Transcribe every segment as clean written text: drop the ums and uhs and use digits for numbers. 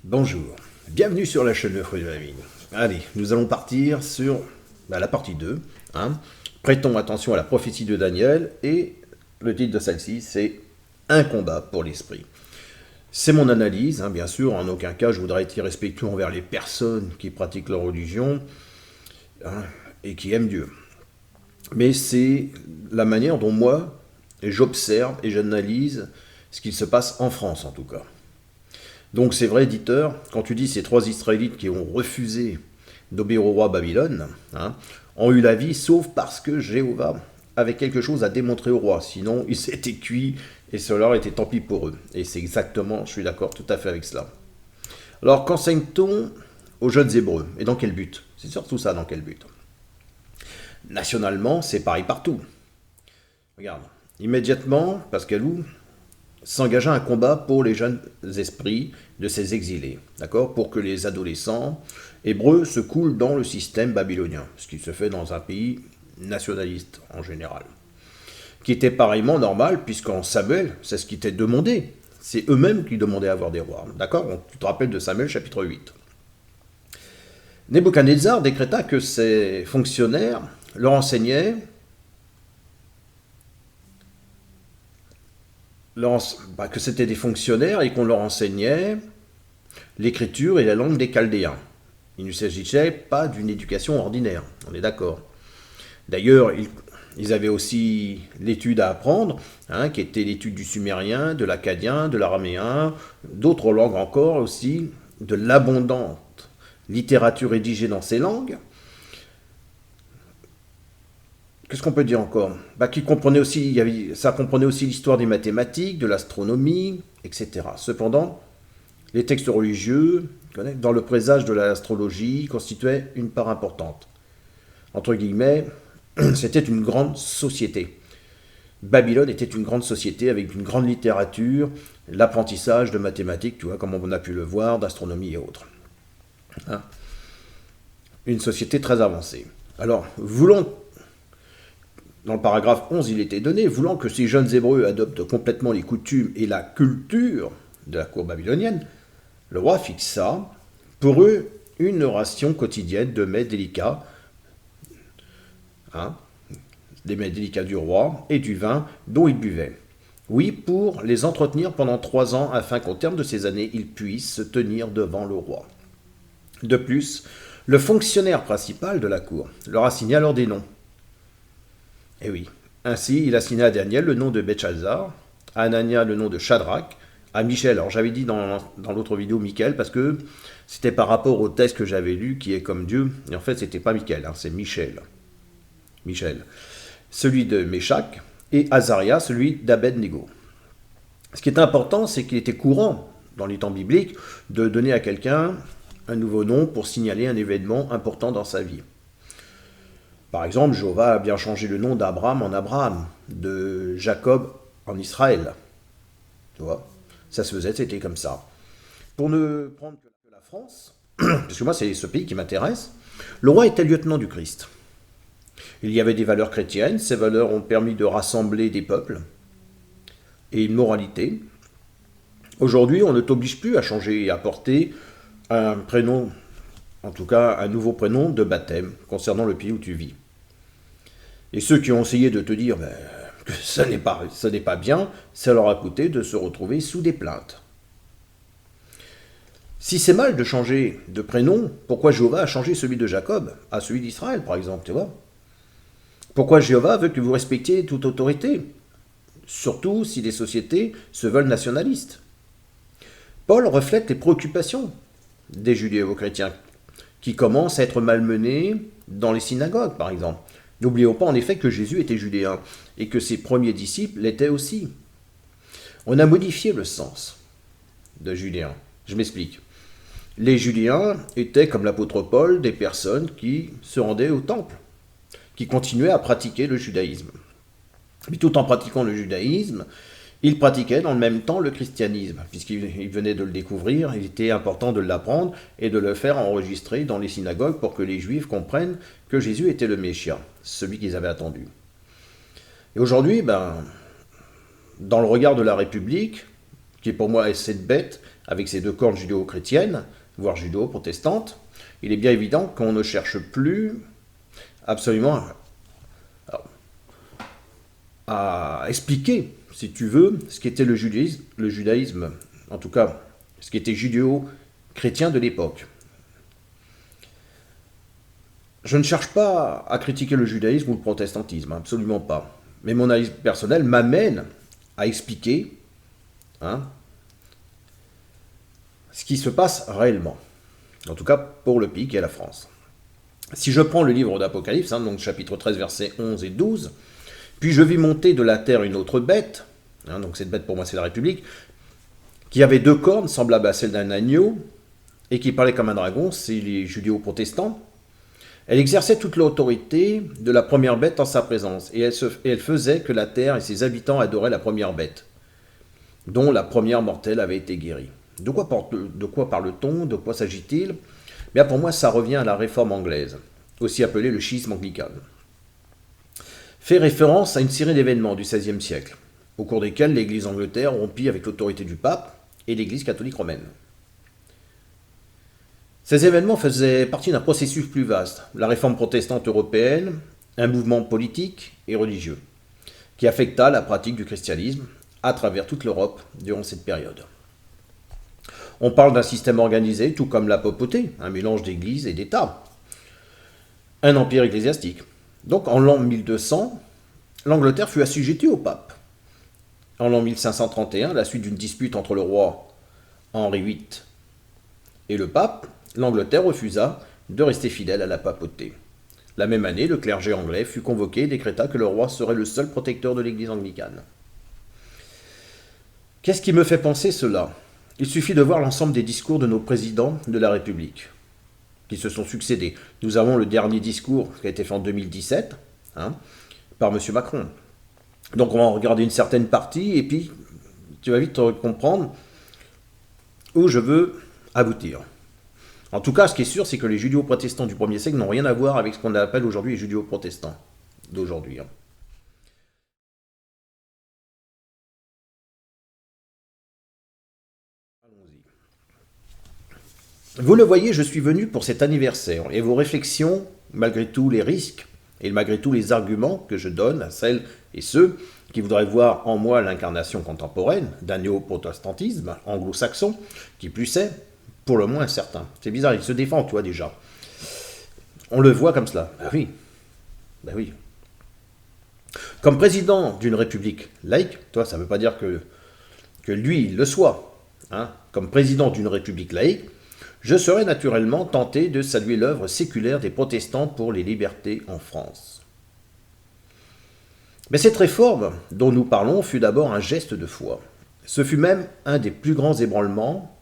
Bonjour, bienvenue sur la chaîne Le Fruit de la Vigne. Allez, nous allons partir sur la partie 2. Prêtons attention à la prophétie de Daniel et le titre de celle-ci, c'est Un combat pour l'esprit. C'est mon analyse, bien sûr, en aucun cas je voudrais être irrespectueux envers les personnes qui pratiquent leur religion et qui aiment Dieu. Mais c'est la manière dont moi, j'observe et j'analyse ce qu'il se passe en France en tout cas. Donc c'est vrai, éditeur, quand tu dis ces trois Israélites qui ont refusé d'obéir au roi Babylone, ont eu la vie, sauf parce que Jéhovah avait quelque chose à démontrer au roi. Sinon, ils s'étaient cuits et cela aurait été tant pis pour eux. Et c'est exactement, je suis d'accord tout à fait avec cela. Alors qu'enseigne-t-on aux jeunes Hébreux? Et dans quel but? C'est surtout ça, dans quel but? Nationalement, c'est pareil partout. Regarde, immédiatement, Pascalou s'engagea un combat pour les jeunes esprits de ces exilés, d'accord, pour que les adolescents hébreux se coulent dans le système babylonien, ce qui se fait dans un pays nationaliste en général, qui était pareillement normal, puisqu'en Samuel, c'est ce qui était demandé, c'est eux-mêmes qui demandaient à avoir des rois, d'accord. Tu te rappelles de Samuel chapitre 8. Nebuchadnezzar décréta que ses fonctionnaires leur enseignaient que c'était des fonctionnaires et qu'on leur enseignait l'écriture et la langue des Chaldéens. Il ne s'agissait pas d'une éducation ordinaire, on est d'accord. D'ailleurs, ils avaient aussi l'étude à apprendre, qui était l'étude du sumérien, de l'akkadien, de l'araméen, d'autres langues encore aussi, de l'abondante littérature rédigée dans ces langues. Qu'est-ce qu'on peut dire encore? Ça comprenait aussi l'histoire des mathématiques, de l'astronomie, etc. Cependant, les textes religieux, dans le présage de l'astrologie, constituaient une part importante. Entre guillemets, c'était une grande société. Babylone était une grande société avec une grande littérature, l'apprentissage de mathématiques, tu vois, comme on a pu le voir, d'astronomie et autres. Une société très avancée. Alors, dans le paragraphe 11, il était donné, voulant que ces jeunes Hébreux adoptent complètement les coutumes et la culture de la cour babylonienne, le roi fixa pour eux une ration quotidienne de mets délicats, des mets délicats du roi et du vin dont ils buvaient. Oui, pour les entretenir pendant 3 ans, afin qu'au terme de ces années, ils puissent se tenir devant le roi. De plus, le fonctionnaire principal de la cour leur assigna alors des noms. Et oui, ainsi il assigna à Daniel le nom de Belshazzar, à Anania le nom de Shadrach, à Michel. Alors j'avais dit dans l'autre vidéo Michael parce que c'était par rapport au texte que j'avais lu qui est comme Dieu. Et en fait c'était pas Michael, c'est Michel. Michel. Celui de Méshach et Azaria, celui d'Abed-Nego. Ce qui est important, c'est qu'il était courant dans les temps bibliques de donner à quelqu'un un nouveau nom pour signaler un événement important dans sa vie. Par exemple, Jéhovah a bien changé le nom d'Abraham en Abraham, de Jacob en Israël. Tu vois, ça se faisait, c'était comme ça. Pour ne prendre que la France, parce que moi c'est ce pays qui m'intéresse, le roi était lieutenant du Christ. Il y avait des valeurs chrétiennes, ces valeurs ont permis de rassembler des peuples et une moralité. Aujourd'hui, on ne t'oblige plus à changer et à porter un prénom, en tout cas un nouveau prénom de baptême concernant le pays où tu vis. Et ceux qui ont essayé de te dire que ça n'est pas bien, ça leur a coûté de se retrouver sous des plaintes. Si c'est mal de changer de prénom, pourquoi Jéhovah a changé celui de Jacob à celui d'Israël, par exemple, tu vois? Pourquoi Jéhovah veut que vous respectiez toute autorité, surtout si les sociétés se veulent nationalistes? Paul reflète les préoccupations des judéo-chrétiens qui commencent à être malmenés dans les synagogues, par exemple. N'oublions pas en effet que Jésus était judéen et que ses premiers disciples l'étaient aussi. On a modifié le sens de judéen. Je m'explique. Les judéens étaient, comme l'apôtre Paul, des personnes qui se rendaient au temple, qui continuaient à pratiquer le judaïsme. Mais tout en pratiquant le judaïsme, ils pratiquaient dans le même temps le christianisme, puisqu'ils venaient de le découvrir, il était important de l'apprendre et de le faire enregistrer dans les synagogues pour que les Juifs comprennent que Jésus était le Messia, celui qu'ils avaient attendu. Et aujourd'hui, dans le regard de la République, qui pour moi est cette bête, avec ses deux cornes judéo-chrétiennes, voire judéo-protestantes, il est bien évident qu'on ne cherche plus absolument à expliquer, si tu veux, ce qu'était le judaïsme, en tout cas, ce qui était judéo-chrétien de l'époque. Je ne cherche pas à critiquer le judaïsme ou le protestantisme, absolument pas. Mais mon analyse personnelle m'amène à expliquer ce qui se passe réellement. En tout cas, pour le pays qui est la France. Si je prends le livre d'Apocalypse, donc chapitre 13, versets 11 et 12, puis je vis monter de la terre une autre bête, donc cette bête pour moi c'est la République, qui avait deux cornes semblables à celles d'un agneau, et qui parlait comme un dragon, c'est les judéo-protestants. Elle exerçait toute l'autorité de la première bête en sa présence, et elle faisait que la terre et ses habitants adoraient la première bête, dont la première mortelle avait été guérie. De quoi parle-t-on? De quoi s'agit-il? Bien, pour moi, ça revient à la réforme anglaise, aussi appelée le schisme anglican. Fait référence à une série d'événements du XVIe siècle, au cours desquels l'Église d'Angleterre rompit avec l'autorité du pape et l'Église catholique romaine. Ces événements faisaient partie d'un processus plus vaste, la réforme protestante européenne, un mouvement politique et religieux, qui affecta la pratique du christianisme à travers toute l'Europe durant cette période. On parle d'un système organisé, tout comme la papauté, un mélange d'église et d'État, un empire ecclésiastique. Donc en l'an 1200, l'Angleterre fut assujettie au pape. En l'an 1531, à la suite d'une dispute entre le roi Henri VIII et le pape, l'Angleterre refusa de rester fidèle à la papauté. La même année, le clergé anglais fut convoqué et décréta que le roi serait le seul protecteur de l'Église anglicane. Qu'est-ce qui me fait penser cela? Il suffit de voir l'ensemble des discours de nos présidents de la République, qui se sont succédés. Nous avons le dernier discours qui a été fait en 2017, par M. Macron. Donc on va en regarder une certaine partie, et puis tu vas vite comprendre où je veux aboutir. En tout cas, ce qui est sûr, c'est que les judéo-protestants du 1er siècle n'ont rien à voir avec ce qu'on appelle aujourd'hui les judéo-protestants d'aujourd'hui. Vous le voyez, je suis venu pour cet anniversaire, et vos réflexions, malgré tous les risques, et malgré tous les arguments que je donne à celles et ceux qui voudraient voir en moi l'incarnation contemporaine d'un néo-protestantisme anglo-saxon, qui plus est, pour le moins certain. C'est bizarre, il se défend, toi, déjà. On le voit comme cela. Ben oui. Comme président d'une république laïque, toi, ça ne veut pas dire que lui, il le soit. Comme président d'une république laïque, je serais naturellement tenté de saluer l'œuvre séculaire des protestants pour les libertés en France. Mais cette réforme dont nous parlons fut d'abord un geste de foi. Ce fut même un des plus grands ébranlements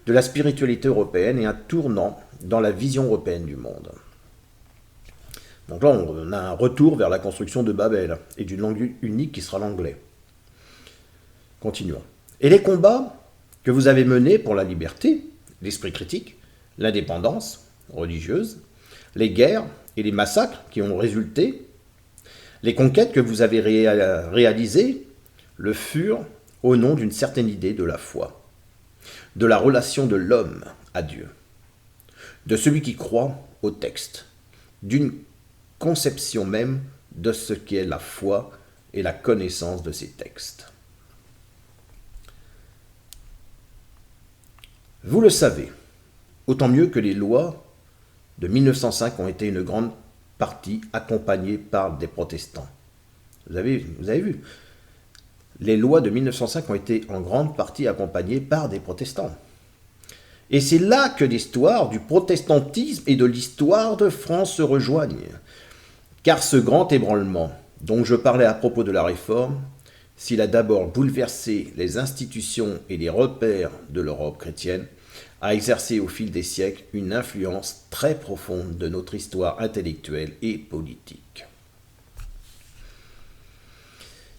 de la spiritualité européenne et un tournant dans la vision européenne du monde. Donc là, on a un retour vers la construction de Babel et d'une langue unique qui sera l'anglais. Continuons. Et les combats que vous avez menés pour la liberté, l'esprit critique, l'indépendance religieuse, les guerres et les massacres qui ont résulté, les conquêtes que vous avez réalisées, le furent au nom d'une certaine idée de la foi, de la relation de l'homme à Dieu, de celui qui croit au texte, d'une conception même de ce qu'est la foi et la connaissance de ces textes. Vous le savez, autant mieux que les lois de 1905 ont été une grande partie accompagnées par des protestants. Vous avez vu, les lois de 1905 ont été en grande partie accompagnées par des protestants. Et c'est là que l'histoire du protestantisme et de l'histoire de France se rejoignent. Car ce grand ébranlement dont je parlais à propos de la réforme, s'il a d'abord bouleversé les institutions et les repères de l'Europe chrétienne, a exercé au fil des siècles une influence très profonde de notre histoire intellectuelle et politique.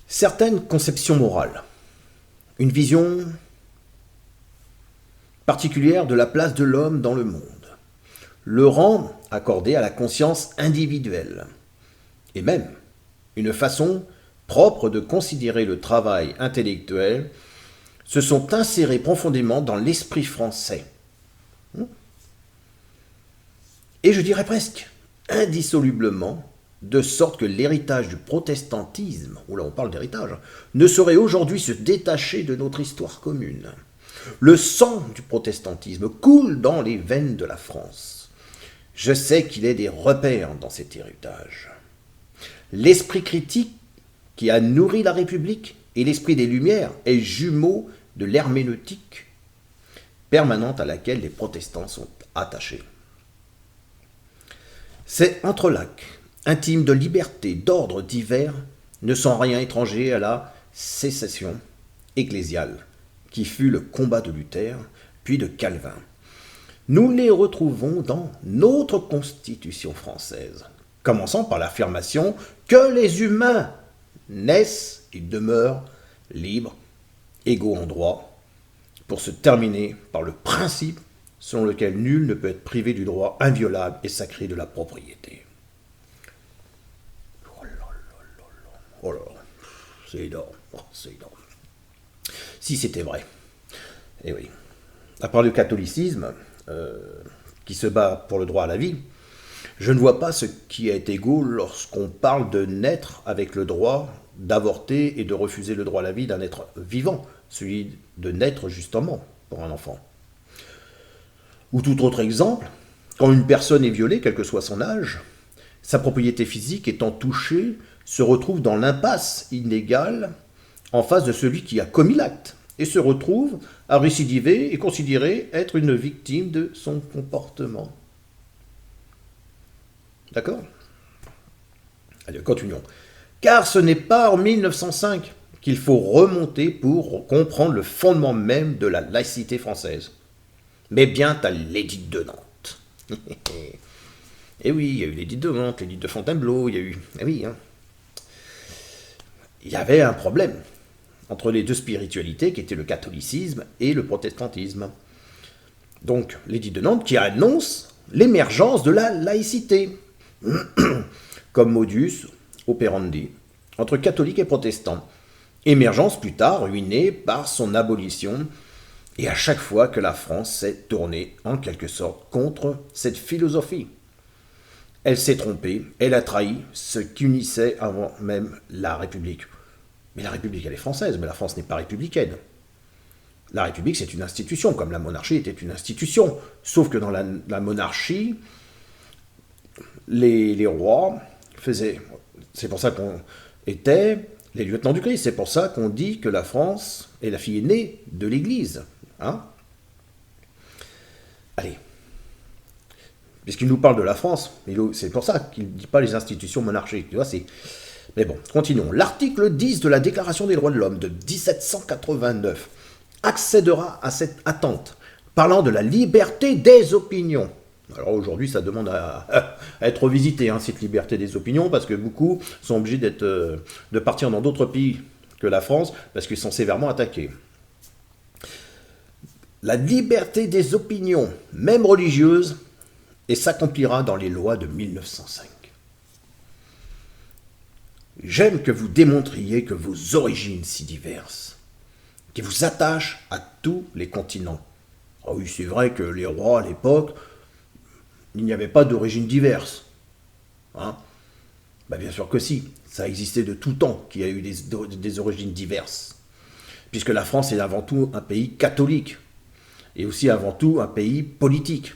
Certaines conceptions morales, une vision particulière de la place de l'homme dans le monde, le rang accordé à la conscience individuelle, et même une façon propre de considérer le travail intellectuel se sont insérés profondément dans l'esprit français. Et je dirais presque indissolublement, de sorte que l'héritage du protestantisme, où là on parle d'héritage, ne saurait aujourd'hui se détacher de notre histoire commune. Le sang du protestantisme coule dans les veines de la France. Je sais qu'il y a des repères dans cet héritage. L'esprit critique qui a nourri la République et l'esprit des Lumières est jumeau de l'herméneutique permanente à laquelle les protestants sont attachés. Ces entrelacs intimes de liberté, d'ordre divers, ne sont rien étrangers à la sécession ecclésiale, qui fut le combat de Luther, puis de Calvin. Nous les retrouvons dans notre Constitution française, commençant par l'affirmation que les humains naissent et demeurent libres, égaux en droit, pour se terminer par le principe selon lequel nul ne peut être privé du droit inviolable et sacré de la propriété. Oh là là, c'est énorme, c'est énorme. Si c'était vrai. Eh oui. À part le catholicisme, qui se bat pour le droit à la vie, je ne vois pas ce qui est égaux lorsqu'on parle de naître avec le droit d'avorter et de refuser le droit à la vie d'un être vivant, celui de naître justement pour un enfant. Ou tout autre exemple, quand une personne est violée, quel que soit son âge, sa propriété physique étant touchée, se retrouve dans l'impasse inégale en face de celui qui a commis l'acte et se retrouve à récidiver et considérer être une victime de son comportement. D'accord ? Allez, continuons. Car ce n'est pas en 1905 qu'il faut remonter pour comprendre le fondement même de la laïcité française, mais bien à l'édit de Nantes. Et oui, il y a eu l'édit de Nantes, l'édit de Fontainebleau, il y a eu... Eh oui, hein. Il y avait un problème entre les deux spiritualités qui étaient le catholicisme et le protestantisme. Donc, l'édit de Nantes qui annonce l'émergence de la laïcité, comme modus operandi, entre catholiques et protestants. Émergence plus tard ruinée par son abolition, et à chaque fois que la France s'est tournée en quelque sorte contre cette philosophie. Elle s'est trompée, elle a trahi ce qu'unissait avant même la République. Mais la République, elle est française, mais la France n'est pas républicaine. La République, c'est une institution, comme la monarchie était une institution. Sauf que dans la monarchie, les rois faisaient... C'est pour ça qu'on était les lieutenants du Christ. C'est pour ça qu'on dit que la France est la fille aînée de l'Église. Hein ? Allez. Puisqu'il nous parle de la France, c'est pour ça qu'il ne dit pas les institutions monarchiques. Tu vois, c'est... Mais bon, continuons. L'article 10 de la Déclaration des droits de l'homme de 1789 accédera à cette attente, parlant de la liberté des opinions. Alors aujourd'hui, ça demande à être revisité, hein, cette liberté des opinions, parce que beaucoup sont obligés de partir dans d'autres pays que la France, parce qu'ils sont sévèrement attaqués. La liberté des opinions, même religieuses, et s'accomplira dans les lois de 1905. J'aime que vous démontriez que vos origines si diverses, qui vous attachent à tous les continents. Ah oui, c'est vrai que les rois, à l'époque, il n'y avait pas d'origines diverses. Hein ? Ben bien sûr que si, ça existait de tout temps qu'il y a eu des origines diverses. Puisque la France est avant tout un pays catholique, et aussi avant tout un pays politique.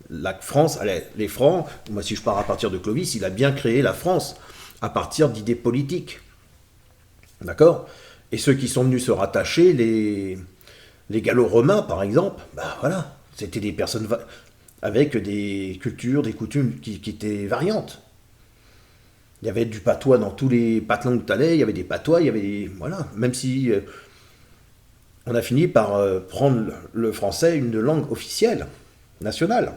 La France, les Francs, moi si je pars à partir de Clovis, il a bien créé la France à partir d'idées politiques. D'accord ? Et ceux qui sont venus se rattacher, les Gallo-Romains par exemple, ben voilà, c'était des personnes avec des cultures, des coutumes qui étaient variantes. Il y avait du patois dans tous les patelins où tu allais, il y avait des patois, il y avait des... Voilà, même si on a fini par prendre le français une langue officielle, nationale.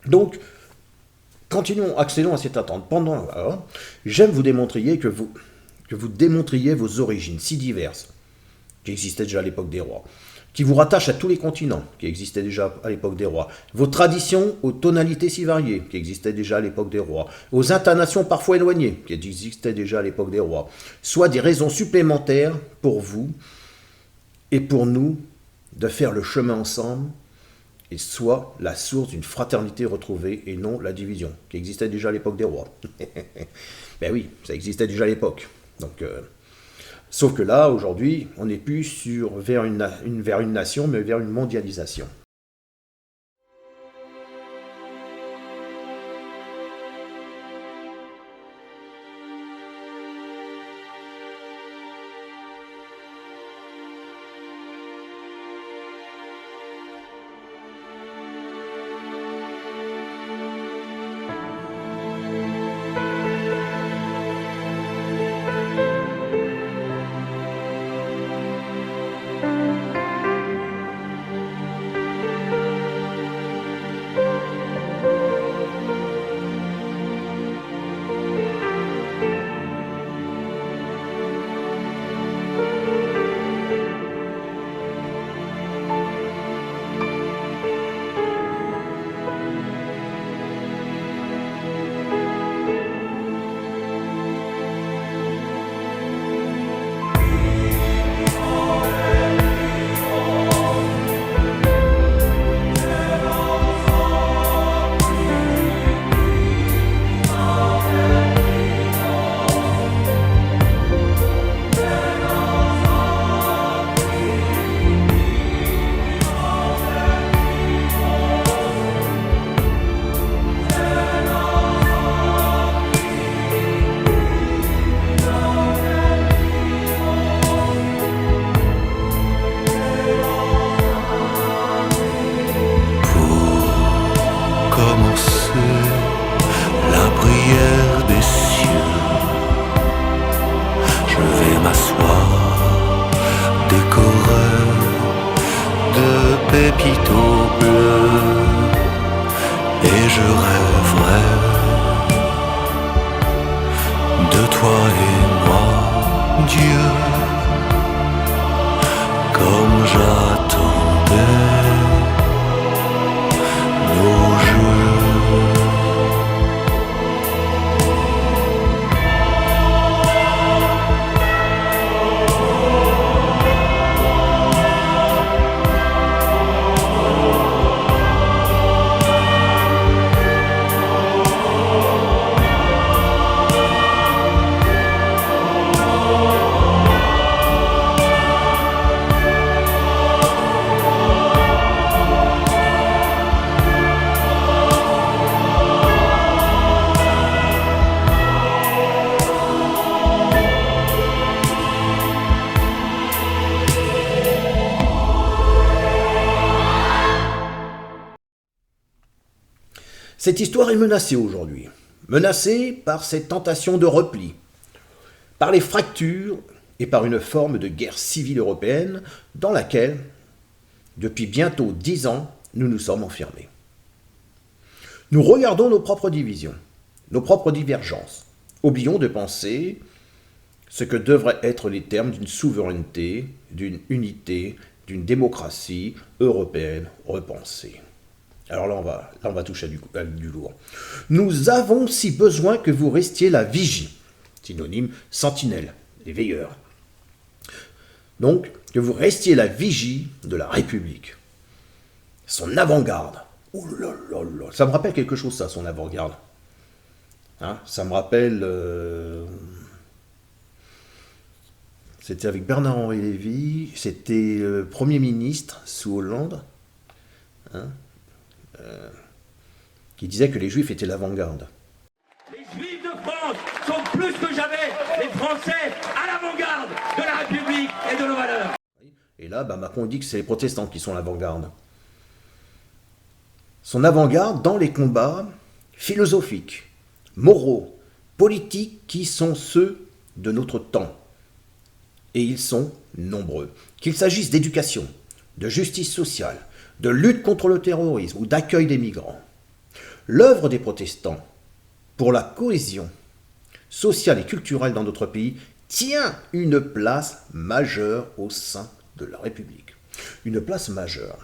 Donc, continuons, accédons à cette attente. Alors, j'aime vous démontriez que vous démontriez vos origines si diverses, qui existaient déjà à l'époque des rois, qui vous rattachent à tous les continents, qui existaient déjà à l'époque des rois, vos traditions aux tonalités si variées, qui existaient déjà à l'époque des rois, aux intonations parfois éloignées, qui existaient déjà à l'époque des rois, soit des raisons supplémentaires pour vous est pour nous de faire le chemin ensemble et soit la source d'une fraternité retrouvée et non la division, qui existait déjà à l'époque des rois. Ben oui, ça existait déjà à l'époque. Donc, sauf que là, aujourd'hui, on n'est plus vers une nation, mais vers une mondialisation. Pépito bleu et je rêverai de toi et moi, Dieu, comme j'attendais nos jeux. Cette histoire est menacée aujourd'hui, menacée par cette tentation de repli, par les fractures et par une forme de guerre civile européenne dans laquelle, depuis bientôt 10 ans, nous nous sommes enfermés. Nous regardons nos propres divisions, nos propres divergences. Oublions de penser ce que devraient être les termes d'une souveraineté, d'une unité, d'une démocratie européenne repensée. Alors là, on va toucher à du lourd. Nous avons si besoin que vous restiez la vigie, synonyme sentinelle, les veilleurs. Donc, que vous restiez la vigie de la République. Son avant-garde. Ouh là là là. Ça me rappelle quelque chose, ça, son avant-garde. Hein, ça me rappelle... C'était avec Bernard-Henri Lévy, c'était Premier ministre sous Hollande. Hein, qui disait que les Juifs étaient l'avant-garde. Les Juifs de France sont plus que jamais les Français à l'avant-garde de la République et de nos valeurs. Et là, Macron dit que c'est les protestants qui sont l'avant-garde. Son avant-garde dans les combats philosophiques, moraux, politiques qui sont ceux de notre temps. Et ils sont nombreux. Qu'il s'agisse d'éducation, de justice sociale, de lutte contre le terrorisme ou d'accueil des migrants. L'œuvre des protestants pour la cohésion sociale et culturelle dans notre pays tient une place majeure au sein de la République. Une place majeure.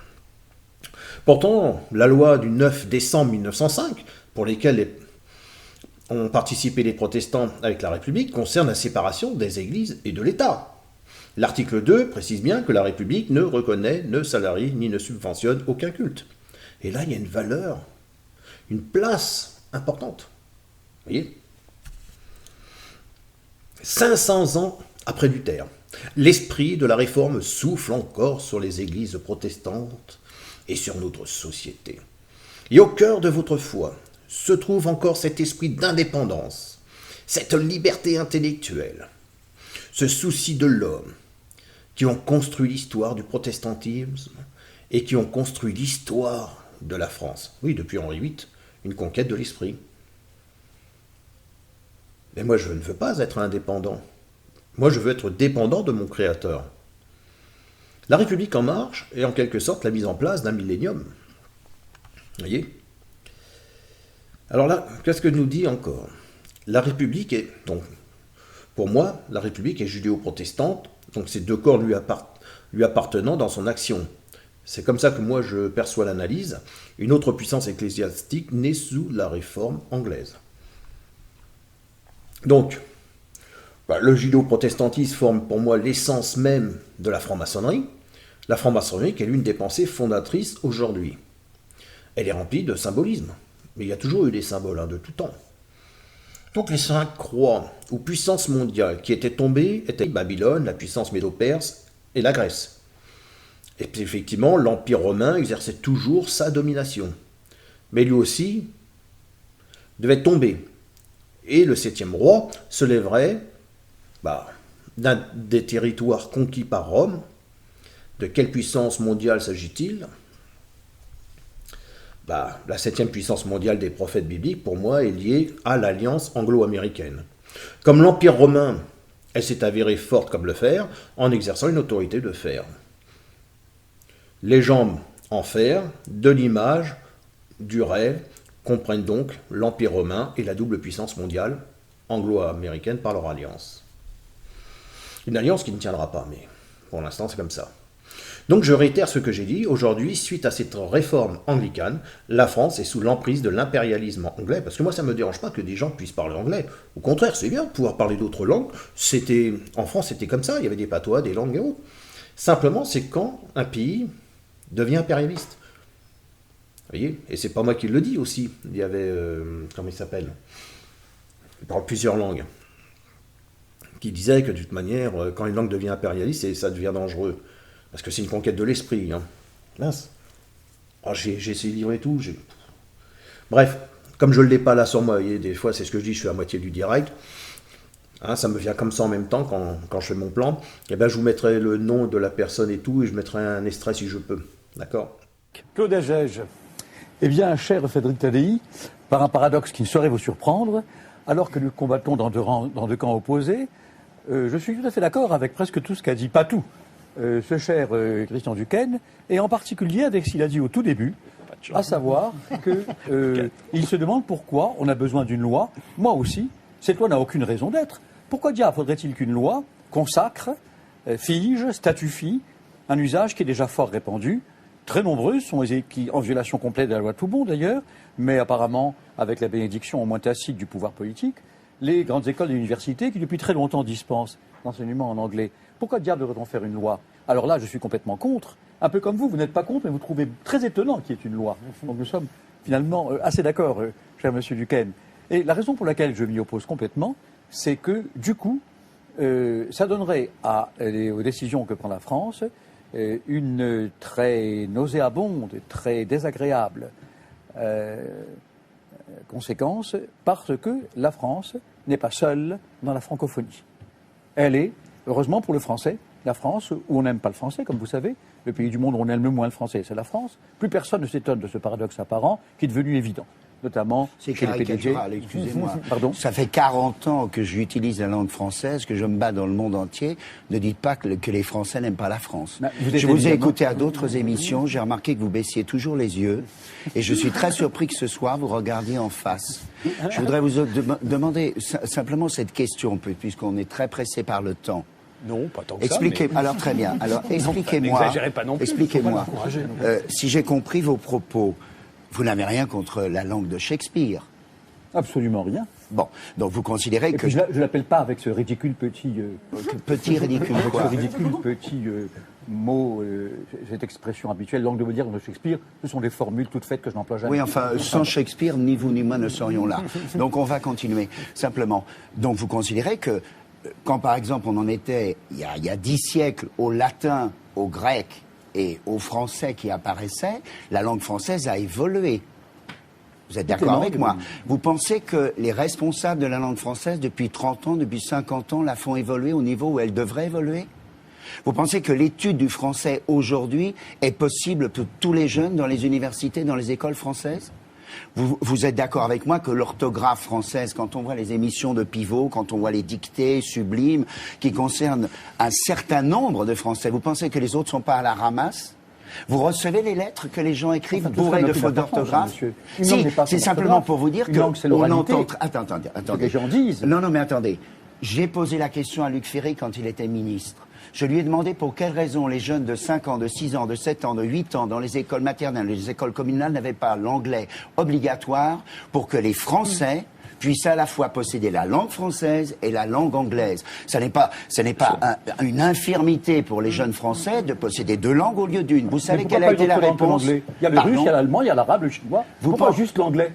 Pourtant, la loi du 9 décembre 1905, pour laquelle ont participé les protestants avec la République, concerne la séparation des églises et de l'État. L'article 2 précise bien que la République ne reconnaît, ne salarie ni ne subventionne aucun culte. Et là, il y a une valeur, une place importante. Vous voyez ? 500 ans après Luther, l'esprit de la réforme souffle encore sur les églises protestantes et sur notre société. Et au cœur de votre foi se trouve encore cet esprit d'indépendance, cette liberté intellectuelle, ce souci de l'homme, qui ont construit l'histoire du protestantisme et qui ont construit l'histoire de la France. Oui, depuis Henri VIII, une conquête de l'esprit. Mais moi, je ne veux pas être indépendant. Moi, je veux être dépendant de mon Créateur. La République en marche est en quelque sorte la mise en place d'un millénium. Vous voyez ? Alors là, qu'est-ce que nous dit encore ? La République est, donc, pour moi, la République est judéo-protestante, donc ces deux corps lui appartenant dans son action. C'est comme ça que moi je perçois l'analyse. Une autre puissance ecclésiastique née sous la réforme anglaise. Donc, le judéo-protestantisme forme pour moi l'essence même de la franc-maçonnerie. La franc-maçonnerie qui est l'une des pensées fondatrices aujourd'hui. Elle est remplie de symbolisme. Mais il y a toujours eu des symboles, de tout temps. Donc les 5 croix ou puissances mondiales qui étaient tombées étaient Babylone, la puissance médo-perse et la Grèce. Et puis effectivement, l'Empire romain exerçait toujours sa domination. Mais lui aussi devait tomber. Et le 7e roi se lèverait d'un des territoires conquis par Rome. De quelle puissance mondiale s'agit-il ? La 7e puissance mondiale des prophètes bibliques, pour moi, est liée à l'alliance anglo-américaine. Comme l'Empire romain, elle s'est avérée forte comme le fer, en exerçant une autorité de fer. Les jambes en fer, de l'image, du rêve, comprennent donc l'Empire romain et la double puissance mondiale anglo-américaine par leur alliance. Une alliance qui ne tiendra pas, mais pour l'instant c'est comme ça. Donc je réitère ce que j'ai dit, aujourd'hui, suite à cette réforme anglicane, la France est sous l'emprise de l'impérialisme anglais, parce que moi ça ne me dérange pas que des gens puissent parler anglais. Au contraire, c'est bien de pouvoir parler d'autres langues. En France c'était comme ça, il y avait des patois, des langues et autres. Simplement, c'est quand un pays devient impérialiste. Vous voyez ? Et c'est pas moi qui le dis aussi. Il y avait, comment il s'appelle ? Il parle plusieurs langues. Qui disait que de toute manière, quand une langue devient impérialiste, ça devient dangereux. Parce que c'est une conquête de l'esprit. Mince. J'ai essayé de lire et tout. Bref, comme je ne l'ai pas là sur moi, et des fois c'est ce que je dis, je suis à moitié du direct. Ça me vient comme ça en même temps quand je fais mon plan. Et ben je vous mettrai le nom de la personne et tout, et je mettrai un extrait si je peux. D'accord ? Claude Agege. Eh bien, cher Frédéric Tadei, par un paradoxe qui ne saurait vous surprendre, alors que nous combattons dans deux camps opposés, je suis tout à fait d'accord avec presque tout ce qu'a dit, pas tout, ce cher Christian Duquesne, et en particulier avec ce qu'il a dit au tout début, à savoir qu'il se demande pourquoi on a besoin d'une loi. Moi aussi, cette loi n'a aucune raison d'être. Pourquoi diable faudrait-il qu'une loi consacre, fige, statufie un usage qui est déjà fort répandu? Très nombreux sont qui, en violation complète de la loi Toubon d'ailleurs, mais apparemment avec la bénédiction au moins tacite du pouvoir politique, les grandes écoles et universités qui depuis très longtemps dispensent l'enseignement en anglais. Pourquoi diable devrait-on faire une loi? Alors là, je suis complètement contre, un peu comme vous n'êtes pas contre, mais vous trouvez très étonnant qu'il y ait une loi. Donc nous sommes finalement assez d'accord, cher monsieur Duquesne. Et la raison pour laquelle je m'y oppose complètement, c'est que du coup, ça donnerait aux décisions que prend la France une très nauséabonde et très désagréable conséquence, parce que la France n'est pas seule dans la francophonie. Elle est, heureusement pour le français, la France, où on n'aime pas le français, comme vous savez, le pays du monde où on aime le moins le français, c'est la France. Plus personne ne s'étonne de ce paradoxe apparent qui est devenu évident, notamment c'est chez les PDG. Excusez-moi. Pardon. Ça fait 40 ans que j'utilise la langue française, que je me bats dans le monde entier. Ne dites pas que les Français n'aiment pas la France. Je vous ai écouté à d'autres émissions, j'ai remarqué que vous baissiez toujours les yeux, et je suis très surpris que ce soir vous regardiez en face. Je voudrais vous demander simplement cette question, puisqu'on est très pressé par le temps. Non, pas tant que Expliquez, ça. Mais... Alors très bien. Alors expliquez-moi. N'exagérez pas non plus. Expliquez-moi. Si j'ai compris vos propos, vous n'avez rien contre la langue de Shakespeare. Absolument rien. Bon, donc vous considérez Et que... puis je ne l'appelle pas avec ce ridicule petit... Petit ridicule, avec quoi. ce ridicule petit mot, cette expression habituelle, langue de Molière ou de Shakespeare, ce sont des formules toutes faites que je n'emploie jamais. Oui, enfin, sans Shakespeare, ni vous ni moi ne serions là. Donc on va continuer, simplement. Donc vous considérez que, quand par exemple on en était, il y a 10 siècles, au latin, au grec et au français qui apparaissait, la langue française a évolué. Vous êtes d'accord avec moi? Vous pensez que les responsables de la langue française, depuis 30 ans, depuis 50 ans, la font évoluer au niveau où elle devrait évoluer? Vous pensez que l'étude du français aujourd'hui est possible pour tous les jeunes dans les universités, dans les écoles françaises? Vous êtes d'accord avec moi que l'orthographe française, quand on voit les émissions de Pivot, quand on voit les dictées sublimes qui concernent un certain nombre de Français, vous pensez que les autres ne sont pas à la ramasse? Vous recevez les lettres que les gens écrivent bourrées de fautes d'orthographe? Si, c'est simplement pour vous dire que on entend... Attendez. Les gens disent. Non, mais attendez. J'ai posé la question à Luc Ferry quand il était ministre. Je lui ai demandé pour quelles raisons les jeunes de 5 ans, de 6 ans, de 7 ans, de 8 ans dans les écoles maternelles, les écoles communales n'avaient pas l'anglais obligatoire pour que les Français puissent à la fois posséder la langue française et la langue anglaise. Ce n'est pas une infirmité pour les jeunes Français de posséder 2 langues au lieu d'une. Vous savez quelle a été la réponse? Il y a le russe, il y a l'allemand, il y a l'arabe, le chinois. Pourquoi juste l'anglais?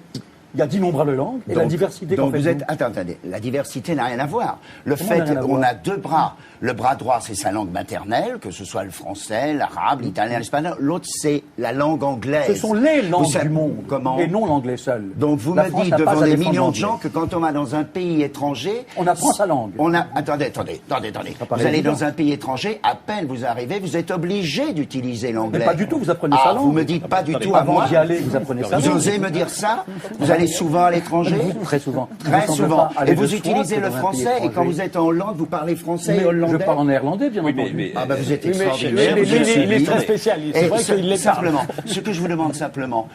Il y a d'innombrables langues et la diversité. Donc vous êtes... Attendez, la diversité n'a rien à voir. Le fait qu'on a 2 bras. Le bras droit, c'est sa langue maternelle, que ce soit le français, l'arabe, l'italien, l'espagnol. L'autre, c'est la langue anglaise. Ce sont les langues du monde, et non l'anglais seul. Donc vous me dites devant des millions de gens que quand on va dans un pays étranger... On apprend sa langue. Attendez. Vous allez dans un pays étranger, à peine vous arrivez, vous êtes obligé d'utiliser l'anglais. Mais pas du tout, vous apprenez sa langue. Vous me dites pas du tout à moi. Avant d'y aller, vous apprenez sa langue. Vous osez me dire ça? Vous allez souvent à l'étranger? Très souvent. Très souvent. Et vous utilisez le français, et quand vous êtes en Hollande, vous parlez français et hollandais? Je parle en néerlandais, bien entendu. Ah ben vous êtes extraordinaire. Il est très spécialiste. C'est vrai qu'il l'est simplement. Ce que je vous demande simplement,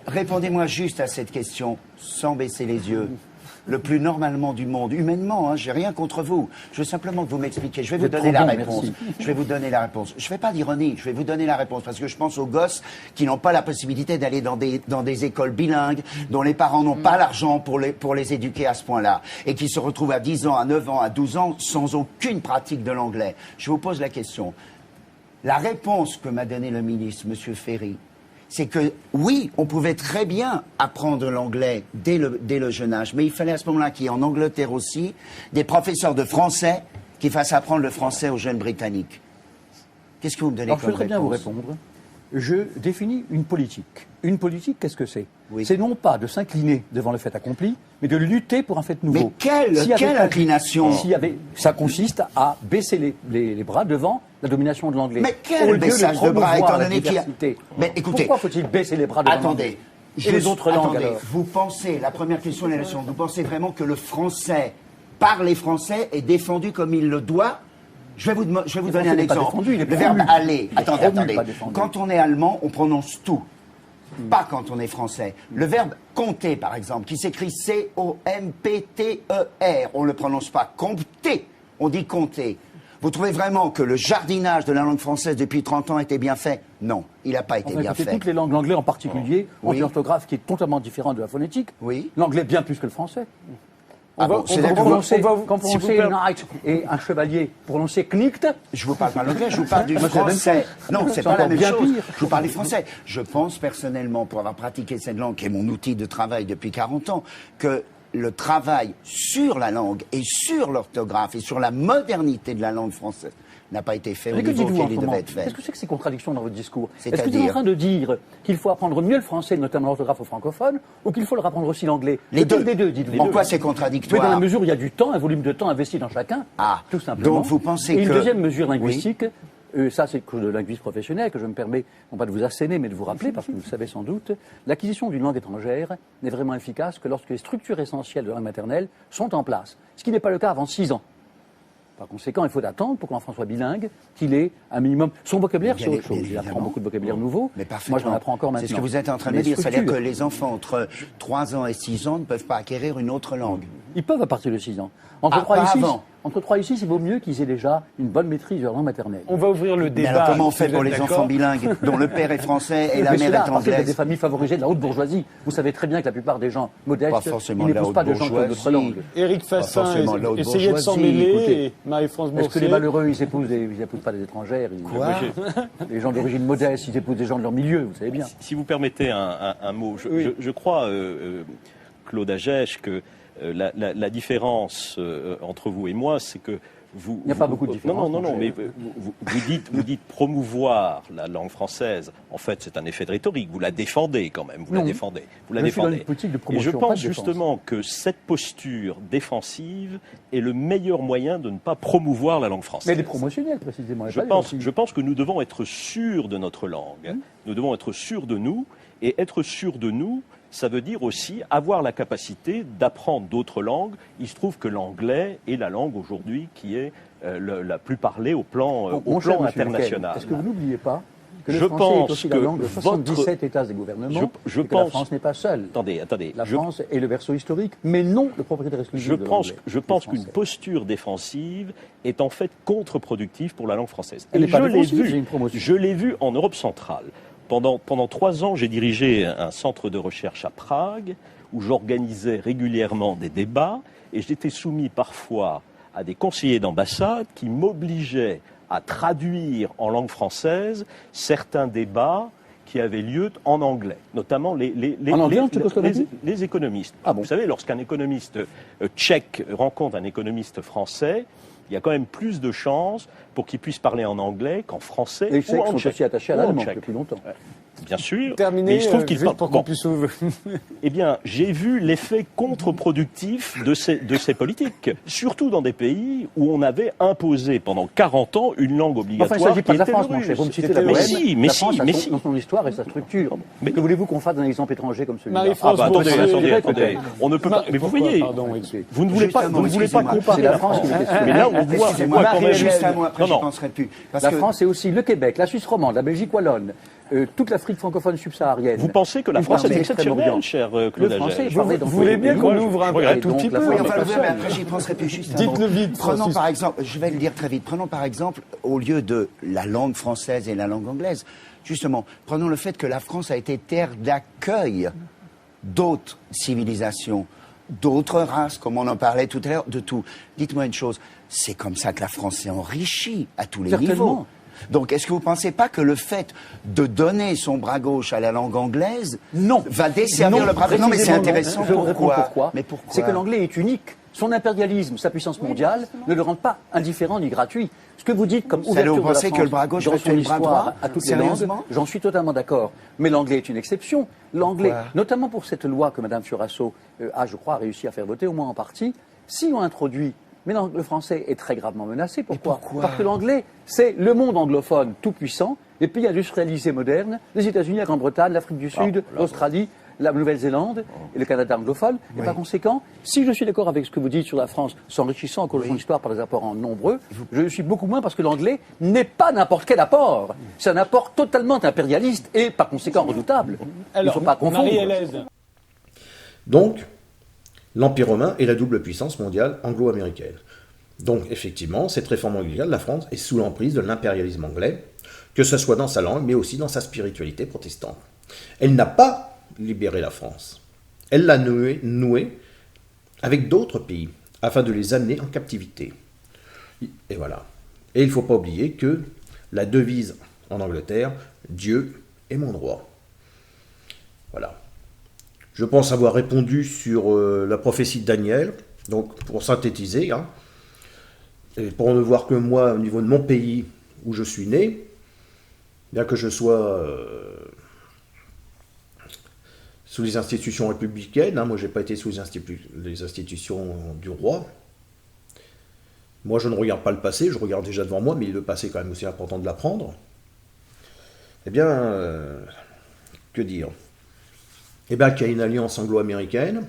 répondez-moi juste à cette question, sans baisser les yeux. Le plus normalement du monde, humainement, j'ai rien contre vous. Je veux simplement que vous m'expliquiez. Je vais vous donner la réponse. Je vais vous donner la réponse. Je fais pas d'ironie, je vais vous donner la réponse parce que je pense aux gosses qui n'ont pas la possibilité d'aller dans des écoles bilingues, dont les parents n'ont pas l'argent pour les éduquer à ce point-là, et qui se retrouvent à 10 ans, à 9 ans, à 12 ans, sans aucune pratique de l'anglais. Je vous pose la question. La réponse que m'a donnée le ministre, M. Ferry, c'est que, oui, on pouvait très bien apprendre l'anglais dès le jeune âge, mais il fallait à ce moment-là qu'il y ait en Angleterre aussi des professeurs de français qui fassent apprendre le français aux jeunes Britanniques. Qu'est-ce que vous me donnez comme réponse? Je voudrais bien vous répondre. Je définis une politique. Une politique, qu'est-ce que c'est? Oui. C'est non pas de s'incliner devant le fait accompli, mais de lutter pour un fait nouveau. Mais quelle inclination? Ça consiste à baisser les bras devant la domination de l'anglais. Mais quel baissage de bras, étant donné qu'il y a... Mais écoutez... Pourquoi faut-il baisser les bras devant l'anglais? Et les autres langues, alors? Vous pensez, la première question de la nation, vous pensez vraiment que le français, par les Français, est défendu comme il le doit? Je vais vous donner un exemple. Le verbe aller. Attendez. Quand on est allemand, on prononce tout. Pas quand on est français. Le verbe compter, par exemple, qui s'écrit C-O-M-P-T-E-R, on ne le prononce pas compter, on dit compter. Vous trouvez vraiment que le jardinage de la langue française depuis 30 ans était bien fait? Non, il n'a pas été bien fait. Toutes les langues, l'anglais en particulier, ont une orthographe qui est totalement différente de la phonétique. Oui. L'anglais bien plus que le français. Quand prononcer Knight et un chevalier, prononcer Knicht. Je vous parle pas l'anglais, je vous parle du français. Non, c'est pas la même chose. Je vous parle du français. Je pense personnellement, pour avoir pratiqué cette langue, qui est mon outil de travail depuis 40 ans, que le travail sur la langue et sur l'orthographe et sur la modernité de la langue française n'a pas été fait au niveau qu'il devait être fait. Qu'est-ce que c'est que ces contradictions dans votre discours? Est-ce que vous êtes en train de dire qu'il faut apprendre mieux le français, notamment l'orthographe aux francophones, ou qu'il faut leur apprendre aussi l'anglais? Les deux. Des deux, dites-vous. En quoi c'est contradictoire? Mais dans la mesure où il y a du temps, un volume de temps investi dans chacun, tout simplement. Donc vous pensez et une deuxième mesure linguistique, ça c'est le linguiste professionnel que je me permets, non pas de vous asséner, mais de vous rappeler, parce que vous le savez sans doute, l'acquisition d'une langue étrangère n'est vraiment efficace que lorsque les structures essentielles de la langue maternelle sont en place, ce qui n'est pas le cas avant 6 ans. Par conséquent, il faut attendre pour que l'enfant soit bilingue, qu'il ait un minimum... Son vocabulaire, c'est autre chose. Il apprend beaucoup de vocabulaire nouveau. Mais parfaitement. Moi, j'en apprends encore maintenant. C'est ce que vous êtes en train de me dire. C'est-à-dire que les enfants entre 3 ans et 6 ans ne peuvent pas acquérir une autre langue. Ils peuvent à partir de 6 ans. Entre 3 et 6, Entre 3 et 6, il vaut mieux qu'ils aient déjà une bonne maîtrise de leur langue maternelle. On va ouvrir le débat. Mais alors comment on fait vous pour êtes les d'accord enfants bilingues, dont le père est français et la Mais mère cela, est parce qu'il y a des anglaise? familles favorisées de la haute bourgeoisie. Vous savez très bien que la plupart des gens modestes, Pas forcément ils de la n'épousent haute pas de gens qui ont d'autres bourgeoisie. langues. Éric Fassin, forcément de la haute essayez de s'en bourgeoisie, mêler. écoutez. Et Marie-France Est-ce que Boursier. les malheureux, ils épousent pas des étrangères Quoi? Les gens d'origine modeste, ils épousent des gens de leur milieu, vous savez bien. Si vous permettez un mot, je crois, Claude Agech, que la différence entre vous et moi, c'est que vous... Il n'y a pas beaucoup de différence. Non, mais vous dites promouvoir la langue française. En fait, c'est un effet de rhétorique. Vous la défendez quand même. Vous la défendez. Je suis dans une politique de promotion, Et je pas pense de défense. justement que cette posture défensive est le meilleur moyen de ne pas promouvoir la langue française. Mais des promotionnels, précisément. Je pense que nous devons être sûrs de notre langue. Nous devons être sûrs de nous. Et être sûr de nous, ça veut dire aussi avoir la capacité d'apprendre d'autres langues. Il se trouve que l'anglais est la langue aujourd'hui qui est la plus parlée au plan international. Est-ce que vous n'oubliez pas que le Je français est pense aussi que la langue de 77 États et gouvernements, Je et que la pense- France n'est pas seule. Attendez. La France est le berceau historique, mais non le propriétaire exclusif de l'anglais. Je pense qu'une posture défensive est en fait contre-productive pour la langue française. Elle Et n'est pas je l'ai défensive, vu, c'est une promotion. je l'ai vu en Europe centrale. Pendant 3 ans, j'ai dirigé un centre de recherche à Prague où j'organisais régulièrement des débats et j'étais soumis parfois à des conseillers d'ambassade qui m'obligeaient à traduire en langue française certains débats qui avaient lieu en anglais, notamment les économistes. Ah bon. Vous savez, lorsqu'un économiste tchèque rencontre un économiste français, il y a quand même plus de chances pour qu'il puisse parler en anglais qu'en français Les ou Tchèques en sont tchèque. aussi attachés à Ou en l'allemand tchèque. depuis longtemps. Bien sûr. Terminé, mais il se trouve qu'il juste pour qu'on bon. puisse ouvrir. Eh bien, j'ai vu l'effet contre-productif de ces politiques, surtout dans des pays où on avait imposé pendant 40 ans une langue obligatoire. Enfin, il ne s'agit pas de la qui France, était mon le cher. Vous me russe. citez la Mais Bohème. si, mais La si, France a mais son, si. son histoire et sa structure. Mais- Que voulez-vous qu'on fasse d'un exemple étranger comme celui-là Marie-France Ah bah Boursier. attendez. On ne peut pas. Mais vous Pourquoi voyez, Pardon, vous ne voulez pas Justement, comparer C'est la France qui est question. Mais là, on voit Excusez-moi, quand même. juste un mot, après Non, je non. penserai plus. Parce La que France, c'est aussi le Québec, la Suisse romande, la Belgique wallonne, toute l'Afrique francophone subsaharienne. Vous pensez que la Une France est partie exceptionnelle, d'Extrême-Orient. cher Le Claude français Agech est parlé dans Vous tous voulez les bien pays. qu'on ouvre un Et tout donc, petit la peu France Oui, n'est enfin, pas oui, seule. mais après, j'y penserai plus juste un Dites-le mot. vite, Prenons Francis. par exemple, je vais le dire très vite, prenons par exemple, au lieu de la langue française et la langue anglaise, justement, prenons le fait que la France a été terre d'accueil d'autres civilisations, d'autres races, comme on en parlait tout à l'heure, de tout. Dites-moi une chose, c'est comme ça que la France s'est enrichie à tous les Certainement. niveaux. Donc, est-ce que vous ne pensez pas que le fait de donner son bras gauche à la langue anglaise Non. va desservir le bras gauche? Non, mais c'est précisément intéressant. non. Je vous réponds pourquoi. Mais pourquoi? C'est que l'anglais est unique. Son impérialisme, sa puissance mondiale ne le rendent pas indifférent ni gratuit. Ce que vous dites comme Ça, ouverture vous de la pensez France que le bras gauche dans va son tuer le bras histoire droit? à toutes les langues, Sérieusement? j'en suis totalement d'accord. Mais l'anglais est une exception. L'anglais, Pourquoi? notamment pour cette loi que Mme Furasso a, je crois, réussi à faire voter, au moins en partie, si on introduit... Mais le français est très gravement menacé. Pourquoi? Parce que l'anglais, c'est le monde anglophone tout puissant, les pays industrialisés modernes, les États-Unis, la Grande-Bretagne, l'Afrique du Sud, l'Australie, la Nouvelle-Zélande et le Canada anglophone. Et par conséquent, si je suis d'accord avec ce que vous dites sur la France, s'enrichissant en son histoire par des apports en nombreux, je le suis beaucoup moins parce que l'anglais n'est pas n'importe quel apport. C'est un apport totalement impérialiste et par conséquent redoutable. Il ne faut pas confondre. Marie-Hélène. Donc, l'Empire romain est la double puissance mondiale anglo-américaine. Donc, effectivement, cette réforme mondiale, la France est sous l'emprise de l'impérialisme anglais, que ce soit dans sa langue, mais aussi dans sa spiritualité protestante. Elle n'a pas libéré la France. Elle l'a nouée avec d'autres pays, afin de les amener en captivité. Et voilà. Et il ne faut pas oublier que la devise en Angleterre, Dieu est mon roi. Voilà. Je pense avoir répondu sur la prophétie de Daniel. Donc, pour synthétiser, et pour ne voir que moi, au niveau de mon pays où je suis né, bien que je sois sous les institutions républicaines, moi je n'ai pas été sous les institutions du roi. Moi je ne regarde pas le passé, je regarde déjà devant moi, mais le passé est quand même aussi important de l'apprendre. Eh bien, que dire? Eh bien qu'il y a une alliance anglo-américaine.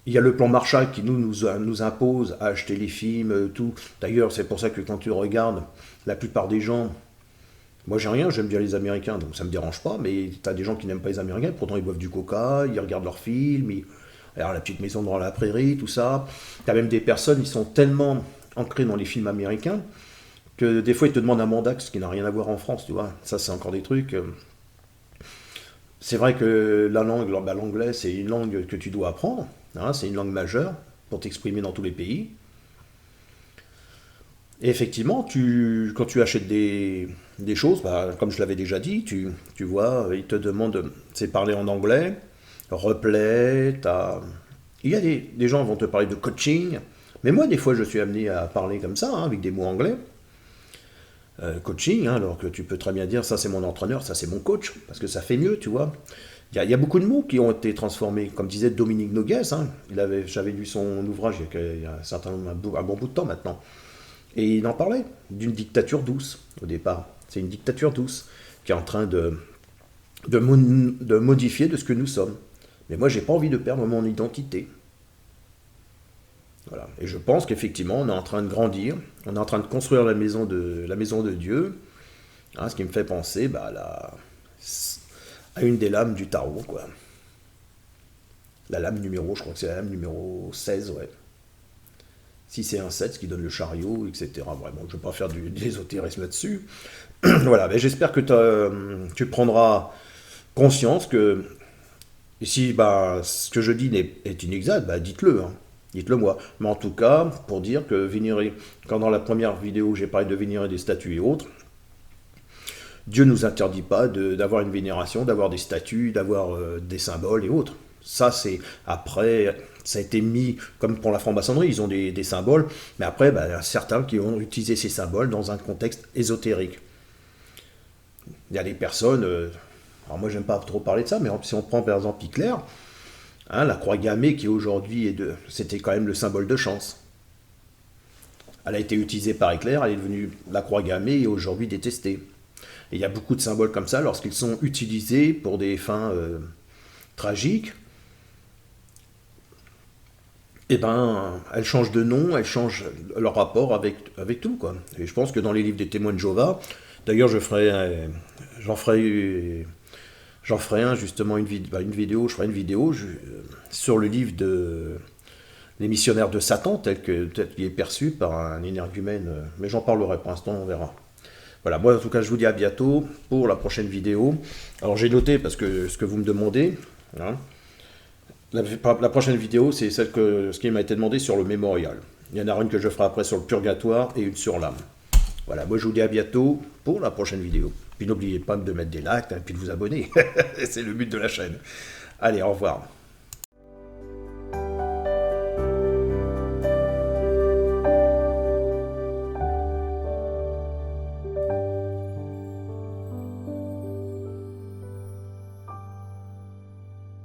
Il y a le plan Marshall qui nous impose à acheter les films, tout. D'ailleurs, c'est pour ça que quand tu regardes, la plupart des gens, moi j'ai rien, j'aime bien les Américains, donc ça me dérange pas, mais tu as des gens qui n'aiment pas les Américains, pourtant ils boivent du coca, ils regardent leurs films, Alors la petite maison dans la prairie, tout ça. T'as même des personnes, ils sont tellement ancrés dans les films américains que des fois ils te demandent un mandat, ce qui n'a rien à voir en France, tu vois. Ça c'est encore des trucs. C'est vrai que la langue, l'anglais, c'est une langue que tu dois apprendre. Hein, c'est une langue majeure pour t'exprimer dans tous les pays. Et effectivement, quand tu achètes des choses, bah, comme je l'avais déjà dit, tu vois, ils te demandent, c'est parler en anglais, replay, il y a des gens qui vont te parler de coaching, mais moi, des fois, je suis amené à parler comme ça, hein, avec des mots anglais. Coaching, hein, alors que tu peux très bien dire, ça c'est mon entraîneur, ça c'est mon coach, parce que ça fait mieux, tu vois. Il y a beaucoup de mots qui ont été transformés, comme disait Dominique Noguès, hein, j'avais lu son ouvrage il y a un bon bout de temps maintenant. Et il en parlait d'une dictature douce, au départ. C'est une dictature douce qui est en train de modifier de ce que nous sommes. Mais moi, j'ai pas envie de perdre mon identité. Voilà. Et je pense qu'effectivement, on est en train de grandir, on est en train de construire la maison de Dieu, hein, ce qui me fait penser à une des lames du tarot, quoi. La lame numéro, je crois que c'est la lame numéro 16, ouais. Si c'est un 7, ce qui donne le chariot, etc. Vraiment, je ne vais pas faire de l'ésotérisme là-dessus. Voilà, mais j'espère que tu prendras conscience que si ce que je dis est inexact, dites-le. Hein. Dites-le moi. Mais en tout cas, pour dire que vénérer, quand dans la première vidéo j'ai parlé de vénérer des statues et autres, Dieu ne nous interdit pas d'avoir une vénération, d'avoir des statues, d'avoir des symboles et autres. Ça, c'est après, ça a été mis, comme pour la franc-maçonnerie, ils ont des symboles, mais après, il y a certains qui ont utilisé ces symboles dans un contexte ésotérique. Il y a des personnes, alors moi j'aime pas trop parler de ça, mais si on prend par exemple Hitler, hein, la croix gammée qui aujourd'hui c'était quand même le symbole de chance. Elle a été utilisée par Hitler, elle est devenue la croix gammée et aujourd'hui détestée. Et il y a beaucoup de symboles comme ça, lorsqu'ils sont utilisés pour des fins tragiques, elles changent de nom, elles changent leur rapport avec tout, quoi. Et je pense que dans les livres des témoins de Jéhovah, d'ailleurs j'en ferai justement une vidéo sur le livre Les missionnaires de Satan, tel qu'il est perçu par un énergumène, mais j'en parlerai pour l'instant, on verra. Voilà, moi en tout cas je vous dis à bientôt pour la prochaine vidéo. Alors j'ai noté, parce que ce que vous me demandez, hein, la prochaine vidéo, c'est ce qui m'a été demandé sur le mémorial. Il y en a une que je ferai après sur le purgatoire et une sur l'âme. Voilà, moi je vous dis à bientôt pour la prochaine vidéo. Puis n'oubliez pas de mettre des likes et puis de vous abonner. C'est le but de la chaîne. Allez, au revoir.